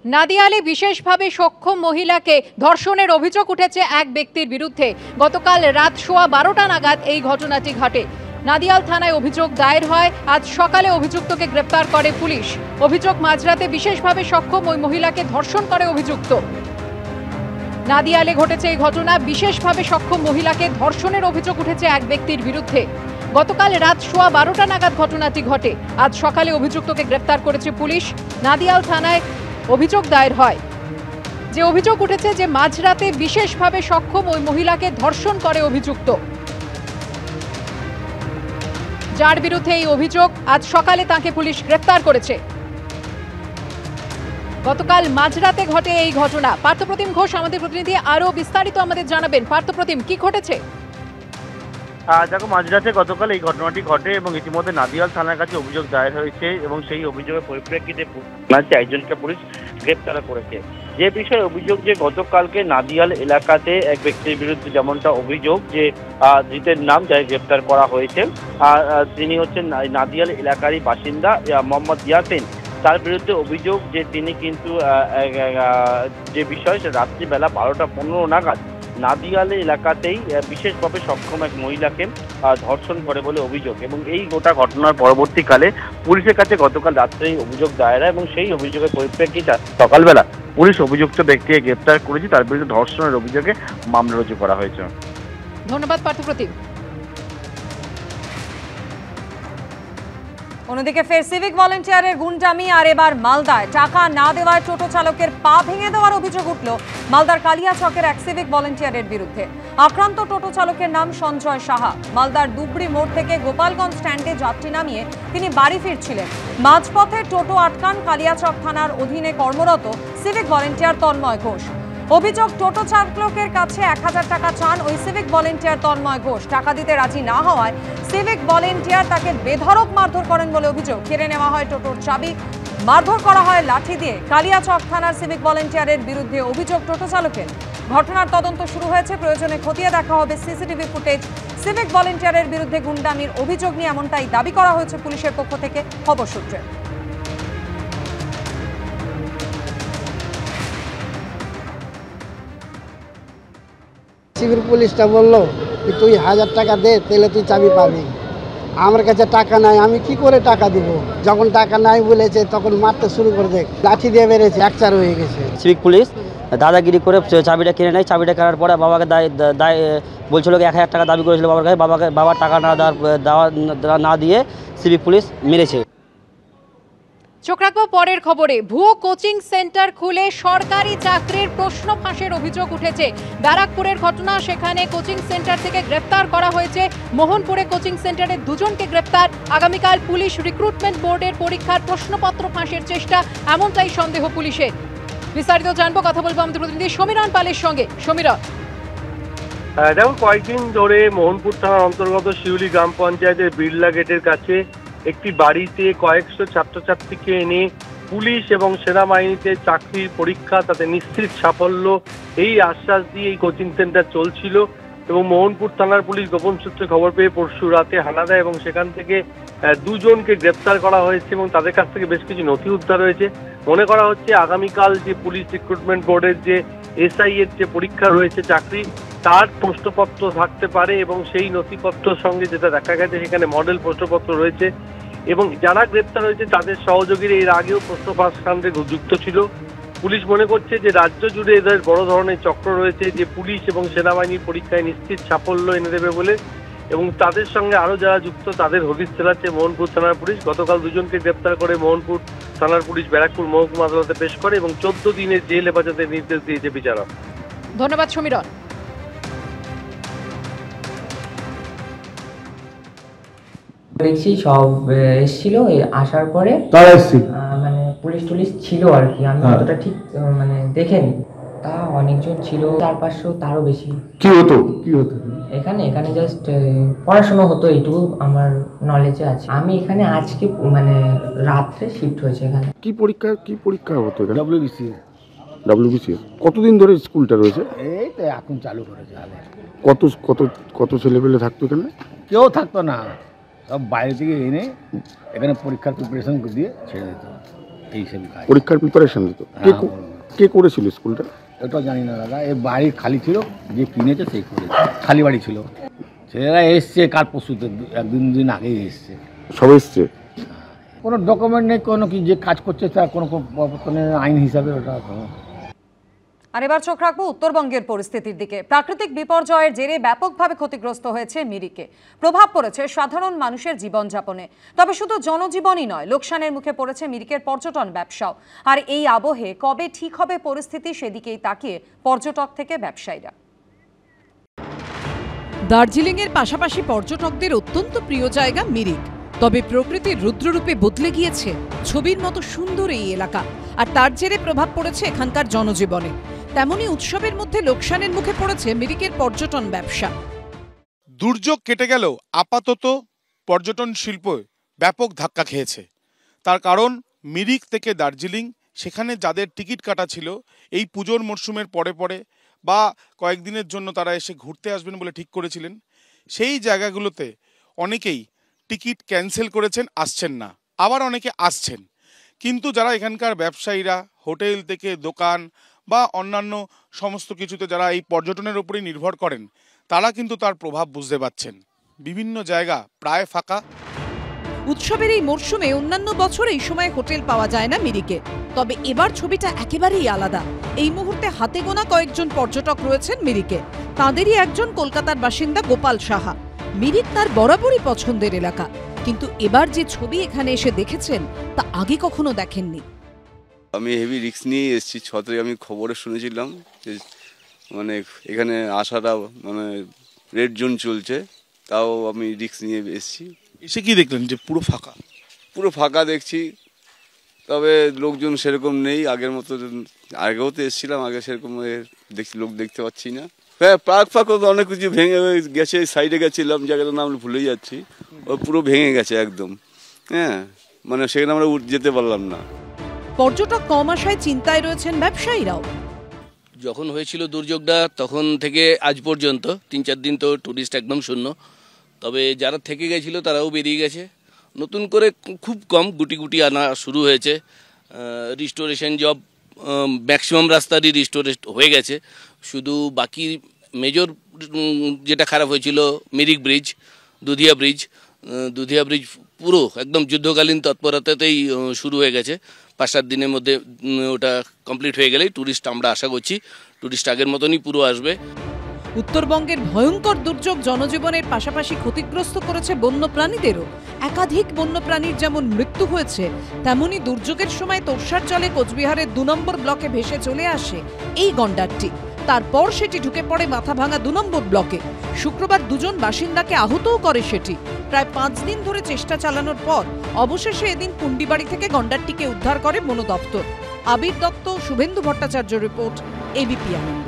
নাদিয়ালে বিশেষভাবে সক্ষম মহিলাকে ধর্ষণের অভিযোগ উঠেছে এক ব্যক্তির বিরুদ্ধে। গতকাল রাত 12:15 নাগাদ এই ঘটনাটি ঘটে। নাদিয়াল থানায় অভিযোগ দায়ের হয়। আজ সকালে অভিযুক্তকে গ্রেপ্তার করে পুলিশ। অভিযোগ, মাঝরাতে বিশেষভাবে সক্ষম ওই মহিলাকে ধর্ষণ করে অভিযুক্ত। নাদিয়ালে ঘটেছে এই ঘটনা। বিশেষভাবে সক্ষম মহিলাকে ধর্ষণের অভিযোগ উঠেছে এক ব্যক্তির বিরুদ্ধে। গতকাল রাত 12:15 নাগাদ ঘটনাটি ঘটে। আজ সকালে অভিযুক্তকে গ্রেপ্তার করেছে পুলিশ। নাদিয়াল থানায় অভিযোগ দায়ের হয়। যে অভিযোগ উঠেছে যে মাঝরাতে বিশেষভাবে সক্ষম ওই মহিলাকে ধর্ষণ করে অভিযুক্ত। যার বিরুদ্ধে এই অভিযোগ, আজ সকালে তাকে পুলিশ গ্রেপ্তার করেছে। গতকাল মাঝরাতে ঘটে এই ঘটনা। পার্থপ্রতিম ঘোষ আমাদের প্রতিনিধি আরো বিস্তারিত আমাদের জানাবেন। পার্থপ্রতিম, কি ঘটেছে? দেখো, মাঝরাতে গতকাল এই ঘটনাটি ঘটে এবং ইতিমধ্যে নাদিয়াল থানার কাছে অভিযোগ দায়ের হয়েছে এবং সেই অভিযোগের পরিপ্রেক্ষিতে একজনকে পুলিশ গ্রেপ্তার করেছে। যে বিষয়ে অভিযোগ, যে গতকালকে নাদিয়াল এলাকাতে এক ব্যক্তির বিরুদ্ধে যেমনটা অভিযোগ, যে ধৃতের নাম যাই গ্রেপ্তার করা হয়েছে, তিনি হচ্ছেন নাদিয়াল এলাকারই বাসিন্দা মোহাম্মদ ইয়াসিন। তার বিরুদ্ধে অভিযোগ যে তিনি কিন্তু যে বিষয়, সে রাত্রিবেলা 12:15 নাগাদ নাদিয়ালে এলাকাতেই বিশেষভাবে সক্ষম এক মহিলাকে ধর্ষণ করে বলে অভিযোগ। এবং এই গোটা ঘটনার পরবর্তীকালে পুলিশের কাছে গতকাল রাত্রেই অভিযোগ দায়ের হয় এবং সেই অভিযোগের পরিপ্রেক্ষিতে সকালবেলা পুলিশ অভিযুক্ত ব্যক্তিকে গ্রেপ্তার করেছে। তার বিরুদ্ধে ধর্ষণের অভিযোগে মামলা রুজু করা হয়েছে। ধন্যবাদ পার্থপ্রতিম। অন্যদিকে ফের সিভিক ভলেন্টিয়ারের গুন্ডামি, আর এবার মালদায় টাকা না দেওয়ায় টোটো চালকের পা ভেঙে দেওয়ার অভিযোগ উঠল মালদার কালিয়াচকের এক সিভিক ভলেন্টিয়ারের বিরুদ্ধে। আক্রান্ত টোটো চালকের নাম সঞ্জয় সাহা। মালদার দুবড়ি মোড় থেকে গোপালগঞ্জ স্ট্যান্ডে যাত্রী নামিয়ে তিনি বাড়ি ফিরছিলেন। মাঝপথে টোটো আটকান কালিয়াচক থানার অধীনে কর্মরত সিভিক ভলেন্টিয়ার তন্ময় ঘোষ। অভিযোগ, টোটো চালকের কাছে 1000 টাকা চান ওই সিভিক ভলেন্টিয়ার তন্ময় ঘোষ। টাকা দিতে রাজি না হওয়ায় সিভিক ভলেন্টিয়ার তাকে বেধড়ক মারধর করেন বলে অভিযোগ। কেড়ে নেওয়া হয় টোটোর চাবি, মারধর করা হয় লাঠি দিয়ে। কালিয়াচক থানার সিভিক ভলেন্টিয়ারের বিরুদ্ধে অভিযোগ টোটো চালকের। ঘটনার তদন্ত শুরু হয়েছে। প্রয়োজনে খতিয়ে দেখা হবে সিসিটিভি ফুটেজ। সিভিক ভলেন্টিয়ারের বিরুদ্ধে গুন্ডামির অভিযোগ নিয়ে এমনটাই দাবি করা হয়েছে পুলিশের পক্ষ থেকে, খবর সূত্রে। সিভিল পুলিশটা বললো যে তুই 1000 টাকা দে, তাহলে তুই চাবি পাবি। আমার কাছে টাকা নাই, আমি কি করে টাকা দিব? যখন টাকা নাই বলেছে তখন মারতে শুরু করে দেখ, লাঠি দিয়ে বেড়েছে, একচার হয়ে গেছে। সিভিক পুলিশ দাদাগিরি করে চাবিটা কিনে নেয়। চাবিটা কেনার পরে বাবাকে দায় বলছিল 1000 টাকা দাবি করেছিল বাবার কাছে। বাবার টাকা না দিয়ে সিভিক পুলিশ মেরেছে। চোখ রাখবো পরের খবরে। ভুয়ো কোচিং সেন্টার খুলে সরকারি চাকরির প্রশ্ন ফাঁসের অভিযোগ উঠেছে। ব্যারাকপুরের ঘটনা, সেখানে কোচিং সেন্টার থেকে গ্রেপ্তার করা হয়েছে। মোহনপুরে কোচিং সেন্টারের 2 জনকে গ্রেপ্তার। আগামীকাল পুলিশ রিক্রুটমেন্ট বোর্ডের পরীক্ষার প্রশ্নপত্র ফাঁসের চেষ্টা, এমনটাই সন্দেহ পুলিশের। বিস্তারিত জানবো, কথা বলবো আমাদের প্রতিনিধি সমীরণ পালের সঙ্গে। সমীরণ, যেমন কয়েকদিন ধরে মোহনপুর থানার অন্তর্গত শিউলি গ্রাম পঞ্চায়েতের বিড়লা গেটের কাছে একটি বাড়িতে কয়েকশো ছাত্রছাত্রীকে এনে পুলিশ এবং সেনাবাহিনীতে চাকরির পরীক্ষা, তাতে নিশ্চিত সাফল্য, এই আশ্বাস দিয়ে এই কোচিং সেন্টার চলছিল। এবং মোহনপুর থানার পুলিশ গোপন সূত্রে খবর পেয়ে পরশু রাতে হানা দেয় এবং সেখান থেকে 2 জনকে গ্রেপ্তার করা হয়েছে এবং তাদের কাছ থেকে বেশ কিছু নথি উদ্ধার হয়েছে। মনে করা হচ্ছে আগামীকাল যে পুলিশ রিক্রুটমেন্ট বোর্ডের যে SI এর যে পরীক্ষা রয়েছে চাকরি, তার প্রশ্নপত্র থাকতে পারে এবং সেই নথিপত্রের সঙ্গে যেটা দেখা গেছে সেখানে মডেল প্রশ্নপত্র রয়েছে। এবং যারা গ্রেপ্তার হয়েছে তাদের সহযোগীরা এর আগেও প্রশ্ন ফাঁস কাণ্ডে যুক্ত ছিল। পুলিশ মনে করছে যে রাজ্য জুড়ে এদের বড় ধরনের চক্র রয়েছে, যে পুলিশ এবং সেনাবাহিনীর পরীক্ষায় নিশ্চিত সাফল্য এনে দেবে বলে, এবং তাদের সঙ্গে আরও যারা যুক্ত তাদের হদিশ চালাচ্ছে মোহনপুর থানার পুলিশ। গতকাল 2 জনকে গ্রেপ্তার করে মোহনপুর থানার পুলিশ ব্যারাকপুর মহকুমা আদালতে পেশ করে এবং 14 দিনের জেল হেফাজতের নির্দেশ দিয়েছে বিচারক। ধন্যবাদ সমীরণ। দেখছি সব এসেছিল, আসার পরে মানে পুলিশ টুলিশ ছিল আর কি। আমি অতটা ঠিক মানে দেখিনি, তা অনেকজন ছিল, 400-500 তারও বেশি। কি হতো এখানে জাস্ট পড়াশোনা হতো, এইটুকু আমার নলেজে আছে। আমি এখানে আজকে মানে রাত্রে শিফট হয়েছে এখানে। কি পরীক্ষা হতো এখানে? WBCS। কতদিন ধরে স্কুলটা রয়েছে? এই তো এখন চালু করেছে। কত ছেলেপেলে থাকতো এখানে? কেউ থাকতো না, সব বাইরে থেকে এনে এখানে পরীক্ষার প্রিপারেশন দিয়ে ছেড়ে দিত। এইসবই কাজ। পরীক্ষার প্রিপারেশন দিত। কে করেছিল স্কুলটা? এটা জানি না দাদা, এই বাড়ি খালি ছিল, যে কিনেছে সেই করেছে, খালি বাড়ি ছিল। ছেলেরা এসছে কাল পরশুতে, দুদিন আগেই এসছে। সব এসছে? কোনো ডকুমেন্ট নেই, কোনো কি যে কাজ করছে তার কোনো আইন হিসাবে ওটা। আর এবার চোখ রাখবো উত্তরবঙ্গের পরিস্থিতির দিকে। প্রাকৃতিক বিপর্যয়ের জেরে ব্যাপকভাবে ক্ষতিগ্রস্ত হয়েছে মিরিকে। প্রভাব পড়েছে সাধারণ মানুষের জীবনযাপনে। তবে শুধু জনজীবনই নয়, লোকসানের মুখে পড়েছে মিরিকের পর্যটন ব্যবসাও। আর এই আবহে কবে ঠিক হবে পরিস্থিতি, সেদিকেই তাকিয়ে পর্যটক থেকে ব্যবসায়ীরা। দার্জিলিংয়ের পাশাপাশি পর্যটকদের অত্যন্ত প্রিয় জায়গা মিরিক। তবে প্রকৃতির রুদ্ররূপে বদলে গিয়েছে ছবির মতো সুন্দর এই এলাকা, আর তার জেরে প্রভাব পড়েছে এখানকার জনজীবনে। তেমনি উৎসবের মধ্যে লোকসানের মুখে পড়েছে মিরিকের পর্যটন ব্যবসা। দুর্যোগ কেটে গেল, আপাতত পর্যটন শিল্প ব্যাপক ধাক্কা খেয়েছে। তার কারণ মিরিক থেকে দার্জিলিং, সেখানে যাদের টিকিট কাটা ছিল এই পুজোর মরশুমের পরে পরে বা কয়েকদিনের জন্য তারা এসে ঘুরতে আসবেন বলে ঠিক করেছিলেন, সেই জায়গাগুলোতে অনেকেই টিকিট ক্যান্সেল করেছেন, আসছেন না। আবার অনেকে আসছেন, কিন্তু যারা এখানকার ব্যবসায়ীরা হোটেল থেকে দোকান বা অন্যান্য সমস্ত কিছুতে যারা এই পর্যটনের উপরেই নির্ভর করেন, তারা কিন্তু তার প্রভাব বুঝতে পারছেন। বিভিন্ন জায়গা প্রায় ফাঁকা। উৎসবের এই মরশুমে অন্যান্য বছর এই সময় হোটেল পাওয়া যায় না মিরিকে, তবে এবার ছবিটা একেবারেই আলাদা। এই মুহূর্তে হাতে গোনা কয়েকজন পর্যটক রয়েছেন মিরিকে। তাঁদেরই একজন কলকাতার বাসিন্দা গোপাল সাহা। মিরিক তার বরাবরই পছন্দের এলাকা, কিন্তু এবার যে ছবি এখানে এসে দেখেছেন তা আগে কখনো দেখেননি। আমি হেভি রিস্ক নিয়ে এসেছি। 6 তারিখ আমি খবরে শুনেছিলাম যে মানে এখানে আসাটা মানে রেড জোন চলছে, তাও আমি রিস্ক নিয়ে এসেছি। এসে কি দেখলেন? যে পুরো ফাঁকা। পুরো ফাঁকা দেখছি, তবে লোকজন সেরকম নেই আগের মতো। আগেও তো এসেছিলাম, আগে সেরকম দেখছি লোক দেখতে পাচ্ছি না। হ্যাঁ, ফাঁকও তো অনেক কিছু ভেঙে গেছে। সাইডে গেছিলাম, জায়গাটার নাম ভুলে যাচ্ছি, ও পুরো ভেঙে গেছে একদম। হ্যাঁ, মানে সেখানে আমরা যেতে পারলাম না। পর্যটক কম আসায় চিন্তায় রয়েছেন ব্যবসায়ীরাও। যখন হয়েছিল দুর্যোগটা তখন থেকে আজ পর্যন্ত 3-4 দিন তো টুরিস্ট একদম শূন্য। তবে যারা থেকে গেছিল তারাও বেরিয়ে গেছে। নতুন করে খুব কম গুটি গুটি আনা শুরু হয়েছে। রিস্টোরেশন জব ম্যাক্সিমাম রাস্তারই রিস্টোরেট হয়ে গেছে। শুধু বাকি মেজর যেটা খারাপ হয়েছিল মিরিক ব্রিজ, দুধিয়া ব্রিজ পুরো একদম যুদ্ধকালীন তৎপরতাতেই শুরু হয়ে গেছে। 5-7 দিনের মধ্যে ওটা কমপ্লিট হয়ে গেলেই টুরিস্ট আমরা আশা করছি টুরিস্ট আগের মতনই পুরো আসবে। উত্তরবঙ্গের ভয়ঙ্কর দুর্যোগ জনজীবনের পাশাপাশি ক্ষতিগ্রস্ত করেছে বন্যপ্রাণীদেরও। একাধিক বন্যপ্রাণীর যেমন মৃত্যু হয়েছে, তেমনি দুর্যোগের সময় তোরসার জলে কোচবিহারের 2 নম্বর ব্লকে ভেসে চলে আসে এই গন্ডারটি। তারপর সেটি ঢুকে পড়ে মাথাভাঙা 2 নম্বর ব্লকে। শুক্রবার 2 জন বাসিন্দাকে আহতও করে সেটি। প্রায় 5 দিন ধরে চেষ্টা চালানোর পর অবশেষে এদিন কুন্ডিবাড়ি থেকে গন্ডারটিকে উদ্ধার করে বন দপ্তর। আবির দত্ত, শুভেন্দু ভট্টাচার্য রিপোর্ট, এবিপি আনন্দ।